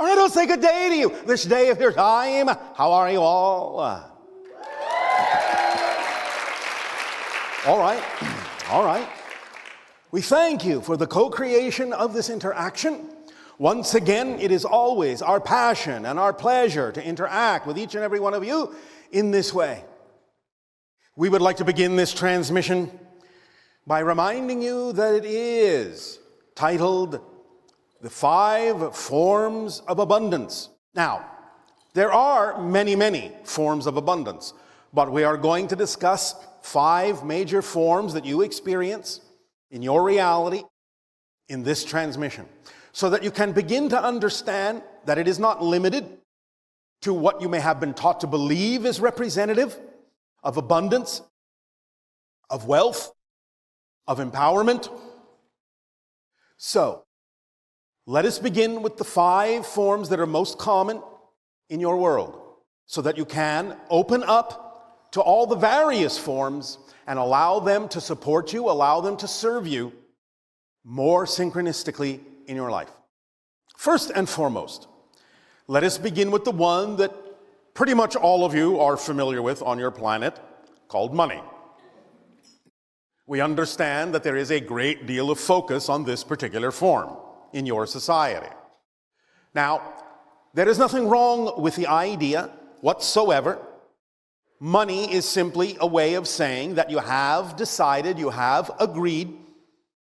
All right, I'll say good day to you this day of your time. How are you all? All right. We thank you for the co-creation of this interaction. Once again, it is always our passion and our pleasure to interact with each and every one of you in this way. We would like to begin this transmission by reminding you that it is titled The 5 Forms of Abundance. Now, there are many forms of abundance, but we are going to discuss 5 major forms that you experience in your reality in this transmission, so that you can begin to understand that it is not limited to what you may have been taught to believe is representative of abundance, of wealth, of empowerment. So, let us begin with the 5 forms that are most common in your world, so that you can open up to all the various forms and allow them to support you, allow them to serve you more synchronistically in your life. First and foremost, let us begin with the one that pretty much all of you are familiar with on your planet, called money. We understand that there is a great deal of focus on this particular form in your society. Now, there is nothing wrong with the idea whatsoever. Money is simply a way of saying that you have decided, you have agreed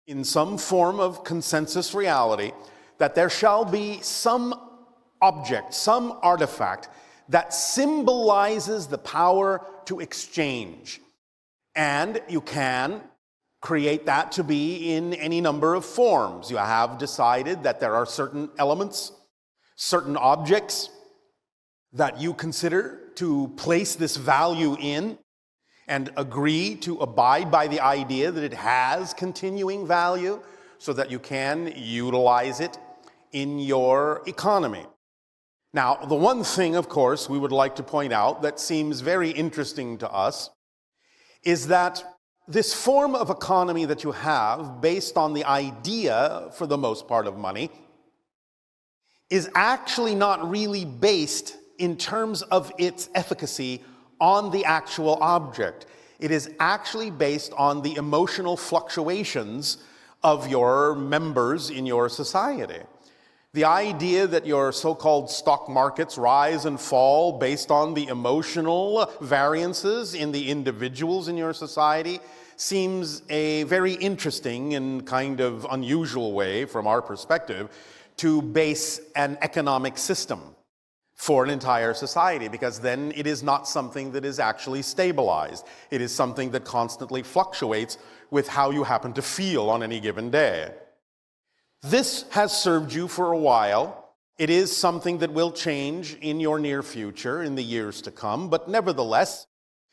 in some form of consensus reality that there shall be some object, some artifact that symbolizes the power to exchange. And you can create that to be in any number of forms. You have decided that there are certain elements, certain objects that you consider to place this value in and agree to abide by the idea that it has continuing value so that you can utilize it in your economy. Now, the one thing, of course, we would like to point out that seems very interesting to us is that this form of economy that you have, based on the idea, for the most part, of money, is actually not really based in terms of its efficacy on the actual object. It is actually based on the emotional fluctuations of your members in your society. The idea that your so-called stock markets rise and fall based on the emotional variances in the individuals in your society seems a very interesting and kind of unusual way, from our perspective, to base an economic system for an entire society, because then it is not something that is actually stabilized. It is something that constantly fluctuates with how you happen to feel on any given day. This has served you for a while. It is something that will change in your near future, in the years to come, but nevertheless,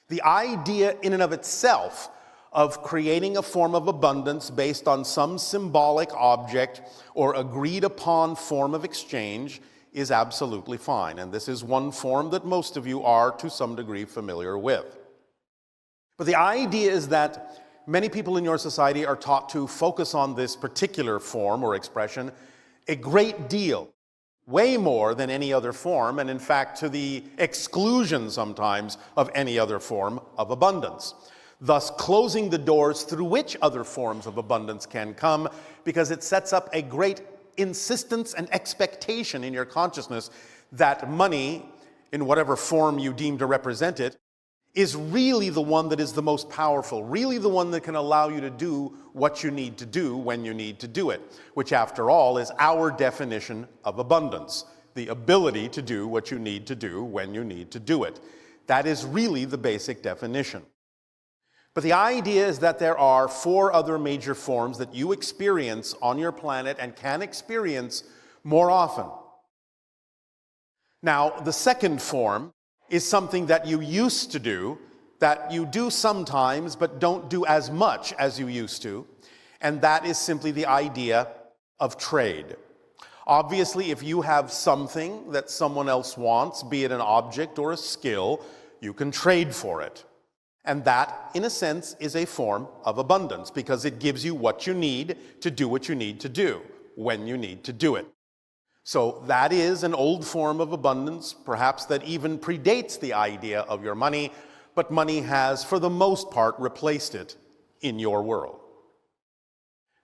the idea in and of itself of creating a form of abundance based on some symbolic object or agreed upon form of exchange is absolutely fine. And this is one form that most of you are to some degree familiar with. But the idea is that many people in your society are taught to focus on this particular form or expression a great deal, way more than any other form, and in fact to the exclusion sometimes of any other form of abundance, thus closing the doors through which other forms of abundance can come, because it sets up a great insistence and expectation in your consciousness that money, in whatever form you deem to represent it, is really the one that is the most powerful, really the one that can allow you to do what you need to do when you need to do it, which after all is our definition of abundance, the ability to do what you need to do when you need to do it. That is really the basic definition. But the idea is that there are 4 other major forms that you experience on your planet and can experience more often. Now, the second form is something that you used to do, that you do sometimes but don't do as much as you used to, and that is simply the idea of trade. Obviously, if you have something that someone else wants, be it an object or a skill, you can trade for it. And that, in a sense, is a form of abundance, because it gives you what you need to do what you need to do when you need to do it. So that is an old form of abundance, perhaps that even predates the idea of your money, but money has, for the most part, replaced it in your world.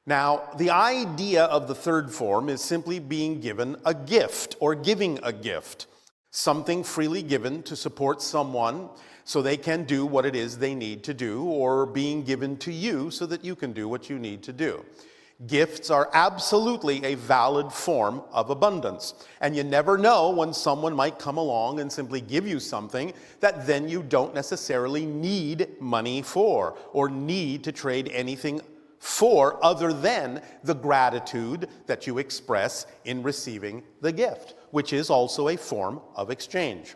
Now, the idea of the third form is simply being given a gift or giving a gift, something freely given to support someone so they can do what it is they need to do, or being given to you so that you can do what you need to do. Gifts are absolutely a valid form of abundance, and you never know when someone might come along and simply give you something that then you don't necessarily need money for or need to trade anything for other than the gratitude that you express in receiving the gift, which is also a form of exchange.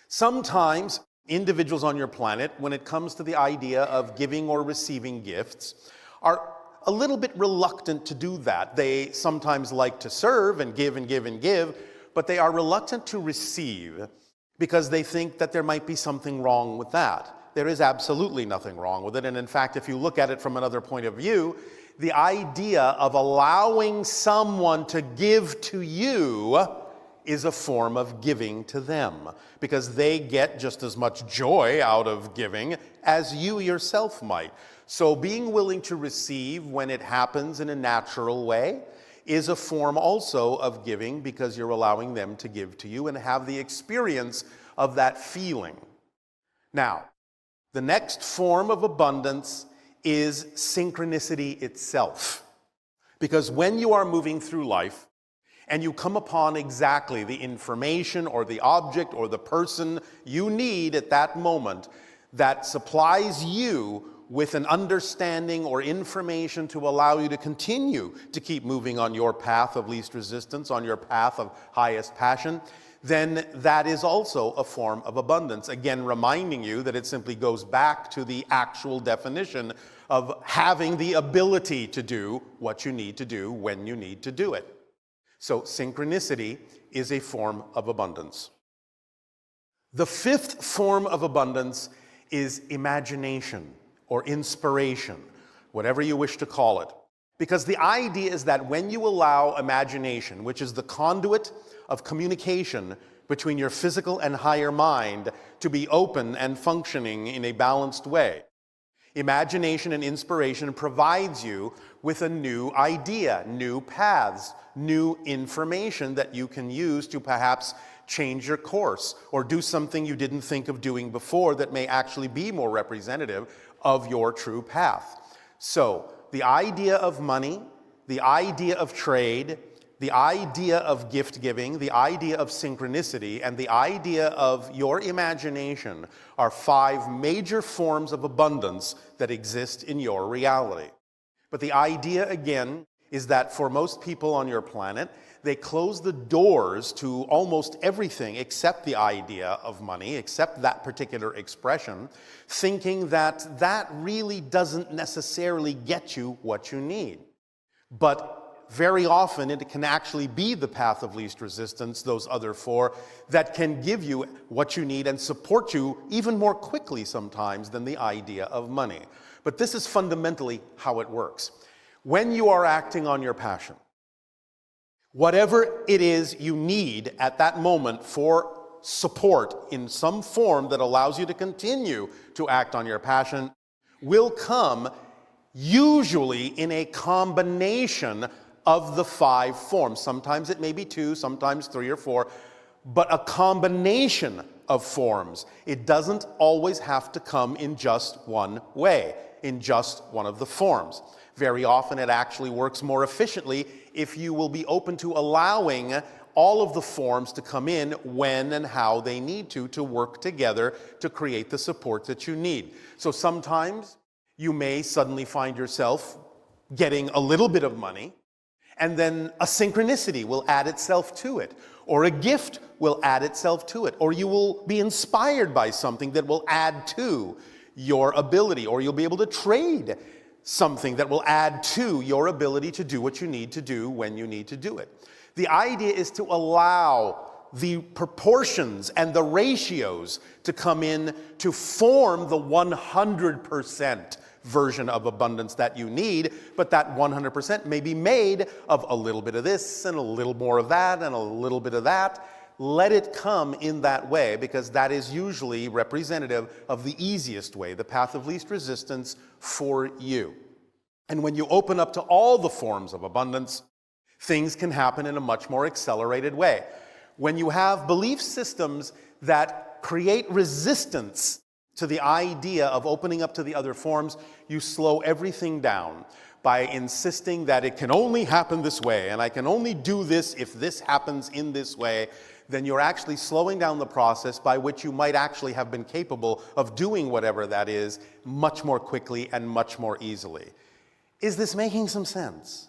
Sometimes individuals on your planet, when it comes to the idea of giving or receiving gifts, are a little bit reluctant to do that. They sometimes like to serve and give and give and give, but they are reluctant to receive because they think that there might be something wrong with that. There is absolutely nothing wrong with it. And in fact, if you look at it from another point of view, the idea of allowing someone to give to you is a form of giving to them, because they get just as much joy out of giving as you yourself might. So being willing to receive when it happens in a natural way is a form also of giving, because you're allowing them to give to you and have the experience of that feeling. Now, the next form of abundance is synchronicity itself. Because when you are moving through life and you come upon exactly the information or the object or the person you need at that moment that supplies you with an understanding or information to allow you to continue to keep moving on your path of least resistance, on your path of highest passion, then that is also a form of abundance. Again, reminding you that it simply goes back to the actual definition of having the ability to do what you need to do when you need to do it. So synchronicity is a form of abundance. The fifth form of abundance is imagination or inspiration, whatever you wish to call it. Because the idea is that when you allow imagination, which is the conduit of communication between your physical and higher mind, to be open and functioning in a balanced way, imagination and inspiration provides you with a new idea, new paths, new information that you can use to perhaps change your course or do something you didn't think of doing before that may actually be more representative of your true path. So the idea of money, the idea of trade, the idea of gift giving, the idea of synchronicity, and the idea of your imagination are 5 major forms of abundance that exist in your reality. But the idea, again, is that for most people on your planet, they close the doors to almost everything except the idea of money, except that particular expression, thinking that that really doesn't necessarily get you what you need. But very often it can actually be the path of least resistance, those other 4, that can give you what you need and support you even more quickly sometimes than the idea of money. But this is fundamentally how it works. When you are acting on your passion, whatever it is you need at that moment for support in some form that allows you to continue to act on your passion will come usually in a combination of the 5 forms. Sometimes it may be 2, sometimes 3 or 4, but a combination of forms. It doesn't always have to come in just one way, in just one of the forms. Very often it actually works more efficiently if you will be open to allowing all of the forms to come in when and how they need to work together to create the support that you need. So sometimes you may suddenly find yourself getting a little bit of money, and then a synchronicity will add itself to it, or a gift will add itself to it, or you will be inspired by something that will add to your ability, or you'll be able to trade something that will add to your ability to do what you need to do when you need to do it. The idea is to allow the proportions and the ratios to come in to form the 100% version of abundance that you need, but that 100% may be made of a little bit of this and a little more of that and a little bit of that. Let it come in that way, because that is usually representative of the easiest way, the path of least resistance for you. And when you open up to all the forms of abundance, things can happen in a much more accelerated way. When you have belief systems that create resistance to the idea of opening up to the other forms, you slow everything down by insisting that it can only happen this way, and I can only do this if this happens in this way. Then you're actually slowing down the process by which you might actually have been capable of doing whatever that is much more quickly and much more easily. Is this making some sense?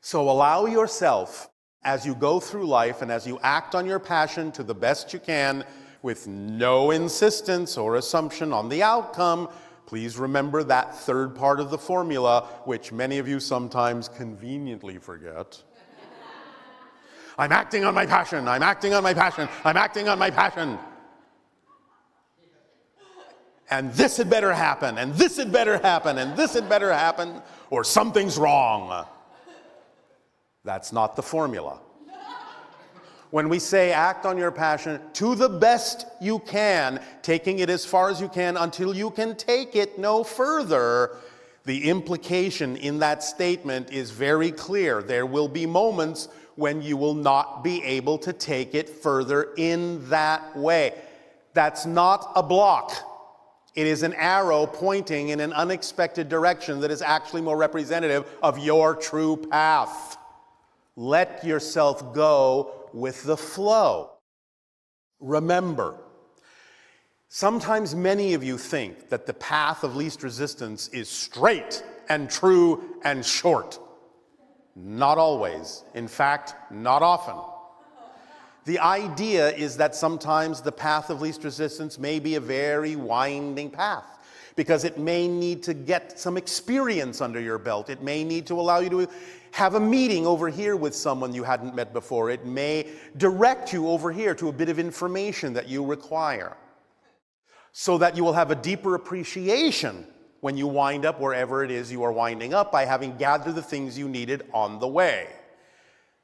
So allow yourself, as you go through life and as you act on your passion to the best you can, with no insistence or assumption on the outcome. Please remember that third part of the formula, which many of you sometimes conveniently forget. I'm acting on my passion, I'm acting on my passion, I'm acting on my passion. And this had better happen, and this had better happen, and this had better happen, or something's wrong. That's not the formula. When we say act on your passion to the best you can, taking it as far as you can until you can take it no further, the implication in that statement is very clear. There will be moments when you will not be able to take it further in that way. That's not a block. It is an arrow pointing in an unexpected direction that is actually more representative of your true path. Let yourself go with the flow. Remember, sometimes many of you think that the path of least resistance is straight and true and short. Not always. In fact, not often. The idea is that sometimes the path of least resistance may be a very winding path, because it may need to get some experience under your belt. It may need to allow you to have a meeting over here with someone you hadn't met before. It may direct you over here to a bit of information that you require, so that you will have a deeper appreciation when you wind up wherever it is you are winding up by having gathered the things you needed on the way.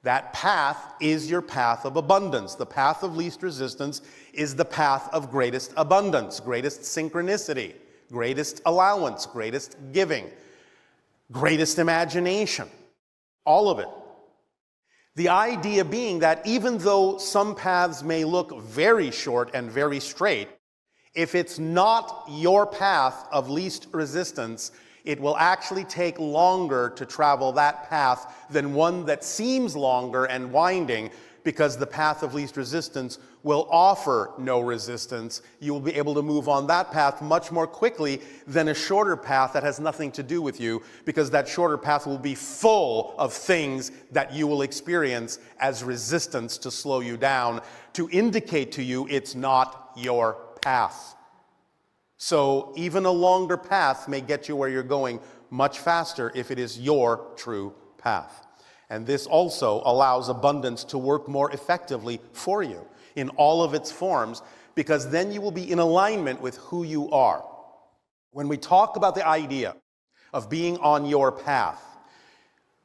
That path is your path of abundance. The path of least resistance is the path of greatest abundance, greatest synchronicity, greatest allowance, greatest giving, greatest imagination. All of it. The idea being that even though some paths may look very short and very straight, if it's not your path of least resistance, it will actually take longer to travel that path than one that seems longer and winding, because the path of least resistance will offer no resistance. You will be able to move on that path much more quickly than a shorter path that has nothing to do with you, because that shorter path will be full of things that you will experience as resistance to slow you down, to indicate to you it's not your path. So even a longer path may get you where you're going much faster if it is your true path. And this also allows abundance to work more effectively for you in all of its forms, because then you will be in alignment with who you are. When we talk about the idea of being on your path,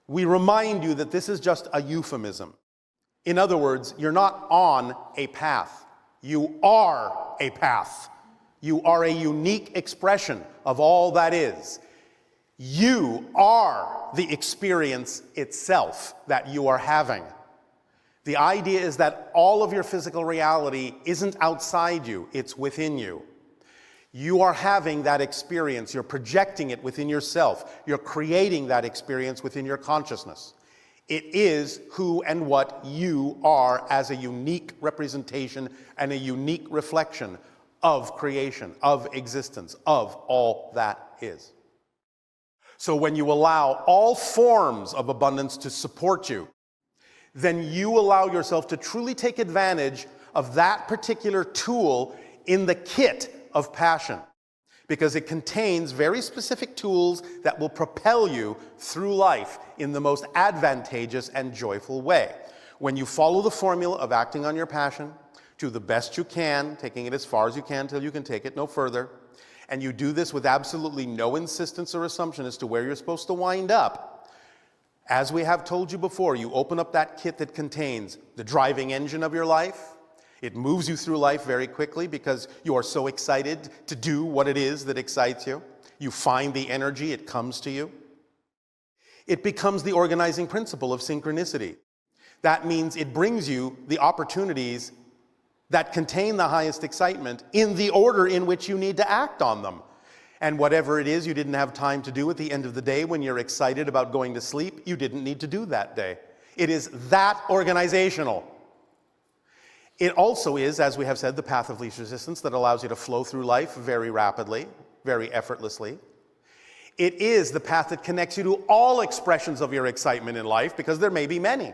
we remind you that this is just a euphemism. In other words, you're not on a path. You are a path. You are a unique expression of all that is. You are the experience itself that you are having. The idea is that all of your physical reality isn't outside you, it's within you. You are having that experience, you're projecting it within yourself, you're creating that experience within your consciousness. It is who and what you are as a unique representation and a unique reflection of creation, of existence, of all that is. So when you allow all forms of abundance to support you, then you allow yourself to truly take advantage of that particular tool in the kit of passion, because it contains very specific tools that will propel you through life in the most advantageous and joyful way. When you follow the formula of acting on your passion to the best you can, taking it as far as you can till you can take it no further, And you do this with absolutely no insistence or assumption as to where you're supposed to wind up. As we have told you before, you open up that kit that contains the driving engine of your life. It moves you through life very quickly because you are so excited to do what it is that excites you. You find the energy, it comes to you. It becomes the organizing principle of synchronicity. That means it brings you the opportunities that contain the highest excitement in the order in which you need to act on them. And whatever it is you didn't have time to do at the end of the day when you're excited about going to sleep, you didn't need to do that day. It is that organizational. It also is, as we have said, the path of least resistance that allows you to flow through life very rapidly, very effortlessly. It is the path that connects you to all expressions of your excitement in life, because there may be many.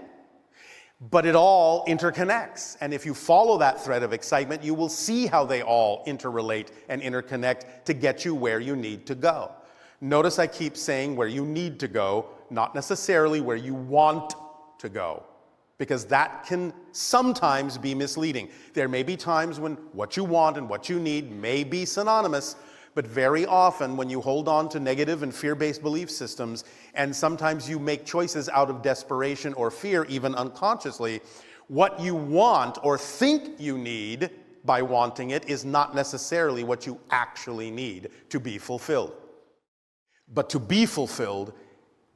But it all interconnects. And if you follow that thread of excitement, you will see how they all interrelate and interconnect to get you where you need to go. Notice I keep saying where you need to go, not necessarily where you want to go, because that can sometimes be misleading. There may be times when what you want and what you need may be synonymous, but very often when you hold on to negative and fear-based belief systems, and sometimes you make choices out of desperation or fear, even unconsciously, what you want or think you need by wanting it is not necessarily what you actually need to be fulfilled. But to be fulfilled,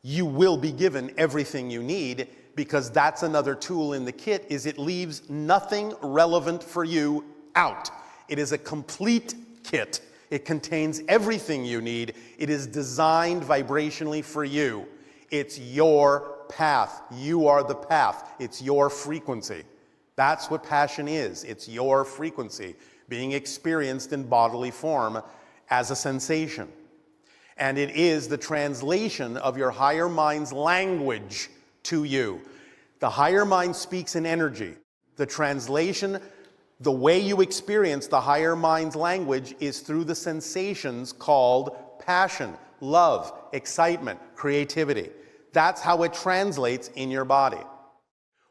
you will be given everything you need, because that's another tool in the kit, is it leaves nothing relevant for you out. It is a complete kit. It contains everything you need. It is designed vibrationally for you. It's your path. You are the path. It's your frequency. That's what passion is. It's your frequency being experienced in bodily form as a sensation. And it is the translation of your higher mind's language to you. The higher mind speaks in energy. The translation, the way you experience the higher mind's language, is through the sensations called passion, love, excitement, creativity. That's how it translates in your body.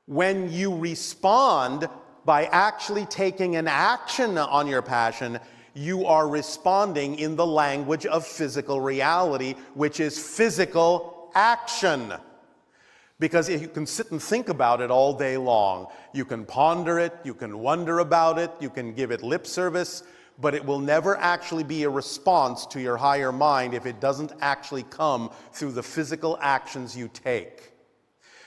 When you respond by actually taking an action on your passion, you are responding in the language of physical reality, which is physical action. Because if you can sit and think about it all day long, you can ponder it, you can wonder about it, you can give it lip service, but it will never actually be a response to your higher mind if it doesn't actually come through the physical actions you take.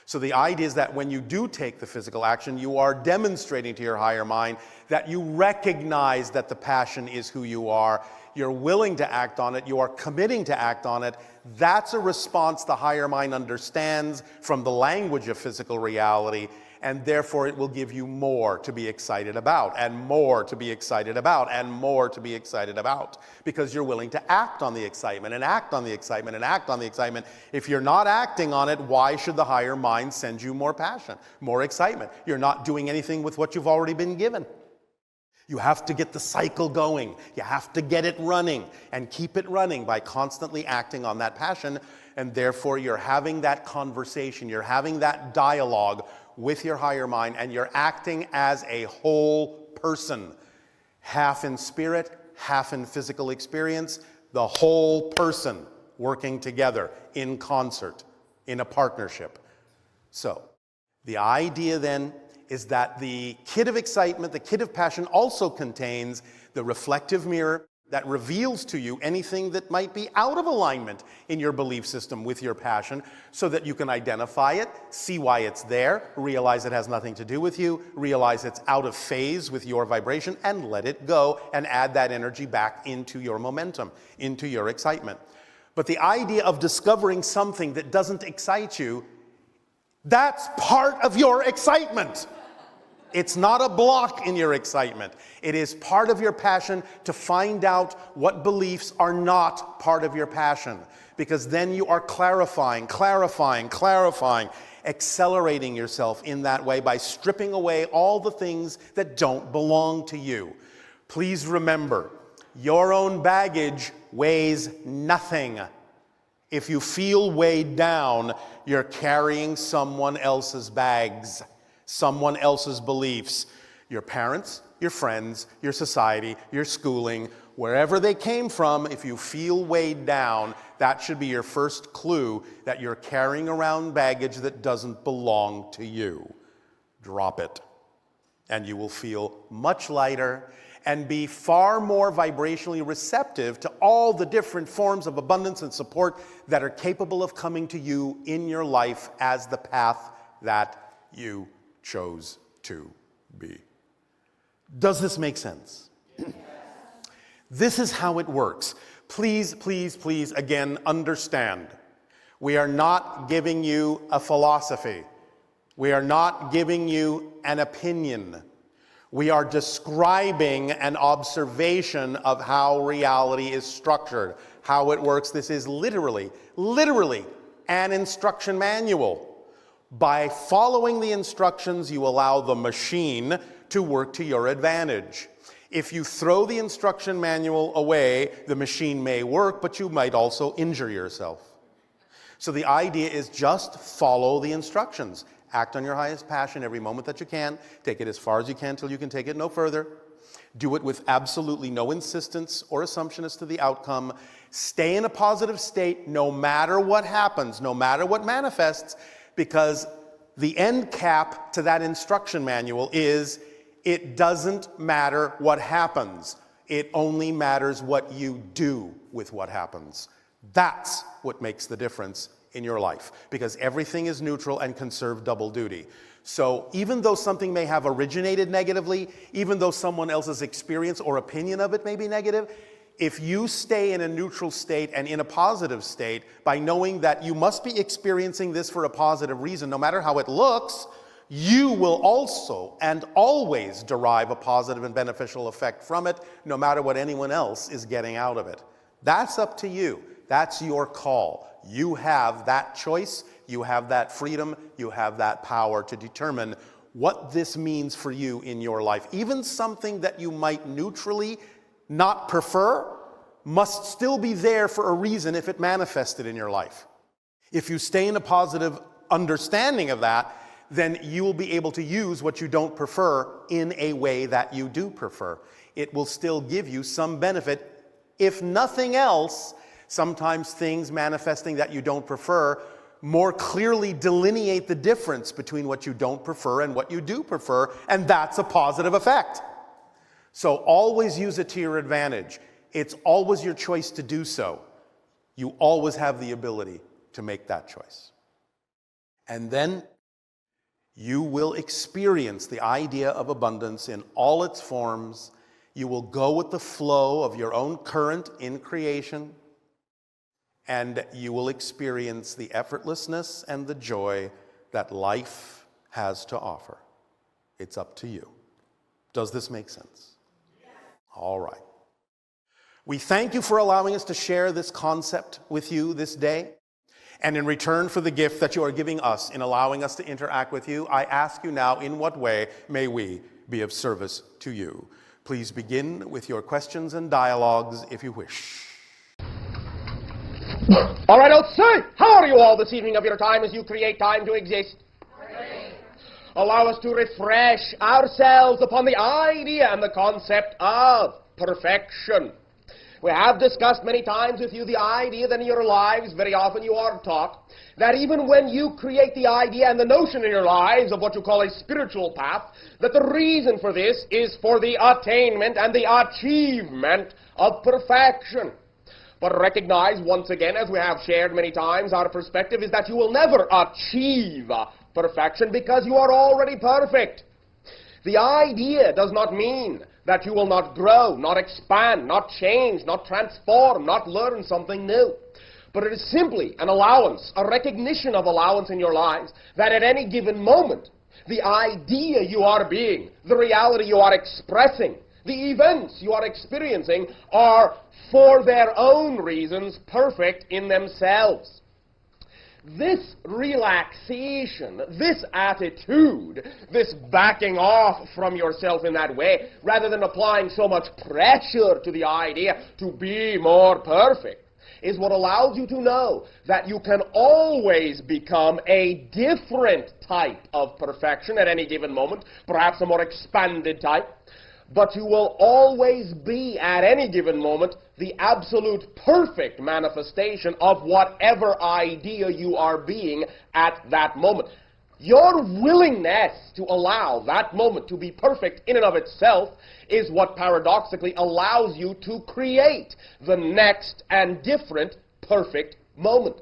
So the idea is that when you do take the physical action, you are demonstrating to your higher mind that you recognize that the passion is who you are. You're willing to act on it. You are committing to act on it. That's a response the higher mind understands from the language of physical reality, and therefore it will give you more to be excited about, and more to be excited about, and more to be excited about, because you're willing to act on the excitement, and act on the excitement, and act on the excitement. If you're not acting on it, why should the higher mind send you more passion, more excitement? You're not doing anything with what you've already been given. You have to get the cycle going. You have to get it running and keep it running by constantly acting on that passion. And therefore, you're having that conversation, you're having that dialogue with your higher mind, and you're acting as a whole person, half in spirit, half in physical experience, the whole person working together in concert, in a partnership. So, the idea then is that the kit of excitement, the kit of passion, also contains the reflective mirror that reveals to you anything that might be out of alignment in your belief system with your passion, so that you can identify it, see why it's there, realize it has nothing to do with you, realize it's out of phase with your vibration, and let it go and add that energy back into your momentum, into your excitement. But the idea of discovering something that doesn't excite you, that's part of your excitement. It's not a block in your excitement. It is part of your passion to find out what beliefs are not part of your passion. Because then you are clarifying, accelerating yourself in that way by stripping away all the things that don't belong to you. Please remember, your own baggage weighs nothing. If you feel weighed down, you're carrying someone else's bags, someone else's beliefs, your parents, your friends, your society, your schooling, Wherever they came from, if you feel weighed down, that should be your first clue that you're carrying around baggage that doesn't belong to you. Drop it, and you will feel much lighter and be far more vibrationally receptive to all the different forms of abundance and support that are capable of coming to you in your life as the path that you chose to be. Does this make sense? Yes. This is how it works. Please, please, please, again, understand. We are not giving you a philosophy. We are not giving you an opinion. We are describing an observation of how reality is structured, how it works. This is literally an instruction manual. By following the instructions, you allow the machine to work to your advantage. If you throw the instruction manual away, the machine may work, but you might also injure yourself. So the idea is just follow the instructions. Act on your highest passion every moment that you can. Take it as far as you can till you can take it no further. Do it with absolutely no insistence or assumption as to the outcome. Stay in a positive state no matter what happens, no matter what manifests, because the end cap to that instruction manual is it doesn't matter what happens. It only matters what you do with what happens. That's what makes the difference in your life, because everything is neutral and can serve double duty. So even though something may have originated negatively, even though someone else's experience or opinion of it may be negative, if you stay in a neutral state and in a positive state by knowing that you must be experiencing this for a positive reason, no matter how it looks, you will also and always derive a positive and beneficial effect from it, no matter what anyone else is getting out of it. That's up to you. That's your call. You have that choice, you have that freedom, you have that power to determine what this means for you in your life. Even something that you might neutrally not prefer must still be there for a reason if it manifested in your life. If you stay in a positive understanding of that, then you will be able to use what you don't prefer in a way that you do prefer. It will still give you some benefit. If nothing else, sometimes things manifesting that you don't prefer more clearly delineate the difference between what you don't prefer and what you do prefer, and that's a positive effect. So always use it to your advantage. It's always your choice to do so. You always have the ability to make that choice. And then you will experience the idea of abundance in all its forms. You will go with the flow of your own current in creation, and you will experience the effortlessness and the joy that life has to offer. It's up to you. Does this make sense? Yes. All right. We thank you for allowing us to share this concept with you this day. And in return for the gift that you are giving us in allowing us to interact with you, I ask you now, in what way may we be of service to you? Please begin with your questions and dialogues if you wish. All right, outside. How are you all this evening of your time as you create time to exist? Great. Allow us to refresh ourselves upon the idea and the concept of perfection. We have discussed many times with you the idea that in your lives, very often you are taught, that even when you create the idea and the notion in your lives of what you call a spiritual path, that the reason for this is for the attainment and the achievement of perfection. But recognize once again, as we have shared many times, our perspective is that you will never achieve perfection because you are already perfect. The idea does not mean that you will not grow, not expand, not change, not transform, not learn something new. But it is simply an allowance, a recognition of allowance in your lives, that at any given moment, the idea you are being, the reality you are expressing, the events you are experiencing are, for their own reasons, perfect in themselves. This relaxation, this attitude, this backing off from yourself in that way, rather than applying so much pressure to the idea to be more perfect, is what allows you to know that you can always become a different type of perfection at any given moment, perhaps a more expanded type, but you will always be, at any given moment, the absolute perfect manifestation of whatever idea you are being at that moment. Your willingness to allow that moment to be perfect in and of itself is what paradoxically allows you to create the next and different perfect moment.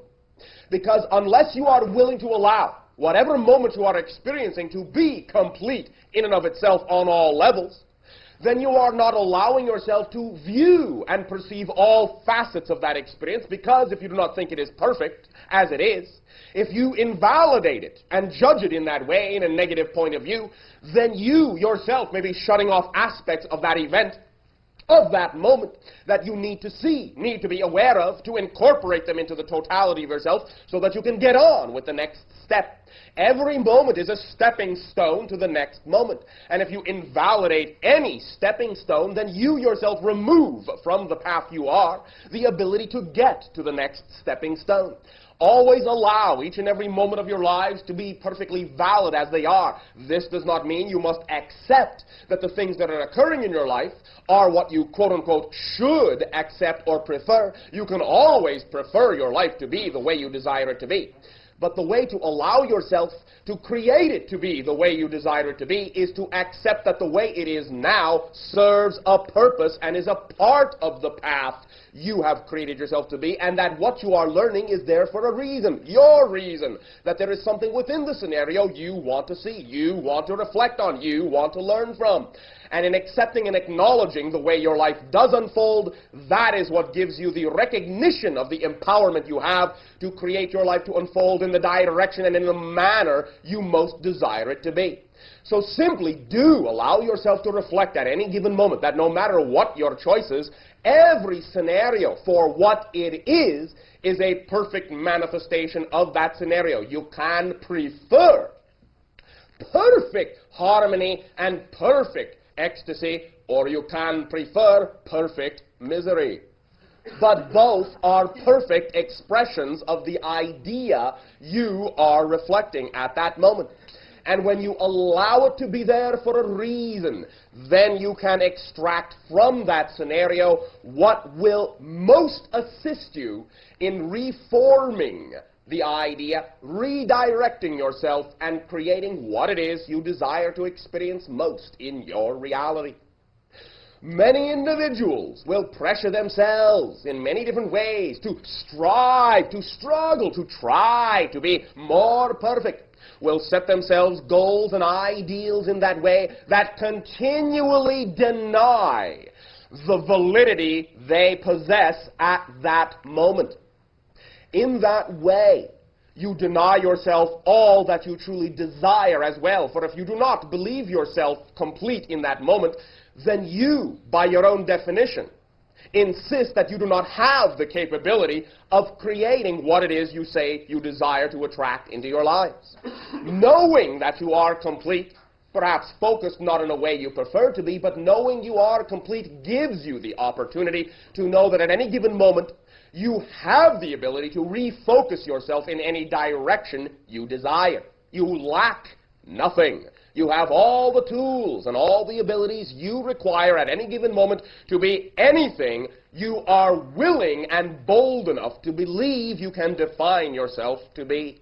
Because unless you are willing to allow whatever moment you are experiencing to be complete in and of itself on all levels, then you are not allowing yourself to view and perceive all facets of that experience, because if you do not think it is perfect as it is, if you invalidate it and judge it in that way, in a negative point of view, then you yourself may be shutting off aspects of that event, of that moment, that you need to see, need to be aware of, to incorporate them into the totality of yourself so that you can get on with the next step. Every moment is a stepping stone to the next moment. And if you invalidate any stepping stone, then you yourself remove from the path you are the ability to get to the next stepping stone. Always allow each and every moment of your lives to be perfectly valid as they are. This does not mean you must accept that the things that are occurring in your life are what you quote-unquote should accept or prefer. You can always prefer your life to be the way you desire it to be. But the way to allow yourself to create it to be the way you desire it to be is to accept that the way it is now serves a purpose and is a part of the path you have created yourself to be, and that what you are learning is there for a reason, your reason, that there is something within the scenario you want to see, you want to reflect on, you want to learn from. And in accepting and acknowledging the way your life does unfold, that is what gives you the recognition of the empowerment you have to create your life to unfold in the direction and in the manner you most desire it to be. So simply do allow yourself to reflect at any given moment that no matter what your choices, every scenario for what it is a perfect manifestation of that scenario. You can prefer perfect harmony and perfect ecstasy, or you can prefer perfect misery. But both are perfect expressions of the idea you are reflecting at that moment. And when you allow it to be there for a reason, then you can extract from that scenario what will most assist you in reforming the idea, redirecting yourself, and creating what it is you desire to experience most in your reality. Many individuals will pressure themselves in many different ways to strive, to struggle, to try to be more perfect. Will set themselves goals and ideals in that way that continually deny the validity they possess at that moment. In that way, you deny yourself all that you truly desire as well. For if you do not believe yourself complete in that moment, then you, by your own definition, insist that you do not have the capability of creating what it is you say you desire to attract into your lives. Knowing that you are complete, perhaps focused not in a way you prefer to be, but knowing you are complete gives you the opportunity to know that at any given moment, you have the ability to refocus yourself in any direction you desire. You lack nothing. You have all the tools and all the abilities you require at any given moment to be anything you are willing and bold enough to believe you can define yourself to be.